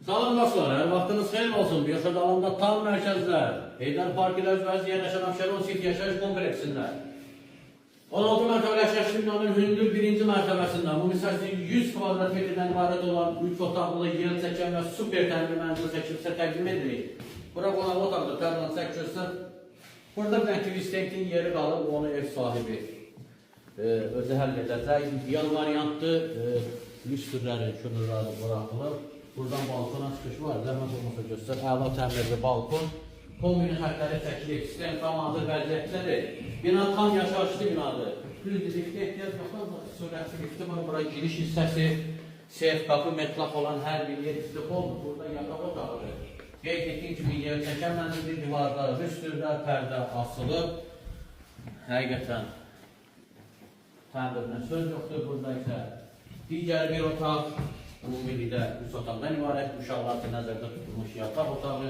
Salam dostlar, hər vaxtınız xeyir olsun. Bir yaşad alanda tam mərkəzdə, Heydər Park ilə üzbəyiz yerləşən Abşeron City yaşayış kompleksində 16 mərtəbəli yaşayış binanın hündür birinci mərtəbəsində ümumi 100 kvadrat metrdən ibarət olan 3 otaqlı, yer çəkən və super təmir mənzil çəkilsə təqdim edirik. Bura qonaq otaqdır, tərlan çəkilsə. Burada Bentley yeri qalıb, onu ev sahibi özü həll edəcək. Yan variantdır, lüstrləri, şunurları bıraxılıb. Buradan balkona çıxış var, zəhmət olmasa göstər. Əla təmirli balkon. Kombinin xətləri çəkilir, sistem tamamdır, vəziyyətlidir. Bina tam yaşayışlı binadır. Düz liftə ehtiyac yoxdur, sürətli lifti var. Bura giriş hissəsi, seyf qapı, metlaq olan hər bir yer istif olmur. Burada yataq otağıdır. Qeyd etdiyim kimi yer çəkən mənzildir, divarda, rüstürlər, pərdə asılıb. Həqiqətən təndirlə söz yoxdur. Burada isə digər bir otaq. Ümumilikdə 3 otaqdan ibarət, uşaqlar üçün nəzərdə tutulmuş yataq otağı.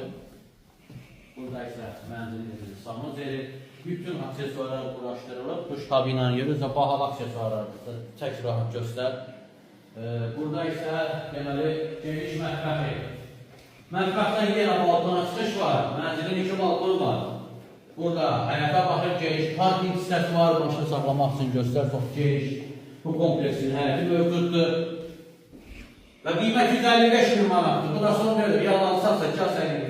Burada isə mənzilimizin sanuz yeri, bütün aksesuarlar quraşdırılıb, duş kabinanın yeri isə bahalı aksesuarlardır. Çək rahat göstər. Burada isə deməli geniş mətbəxi. Mətbəxdən yenə balkona çıxış var, mənzilin 2 balkonu var. Burada həyata baxır geniş parking hissəsi var, maşını saxlamaq üçün göstər, çox geniş. Bu kompleksin həyəti mövcuddur. Və qiymət 155 min manatdır. Bu da son verir, yalanlarsa kəs əlini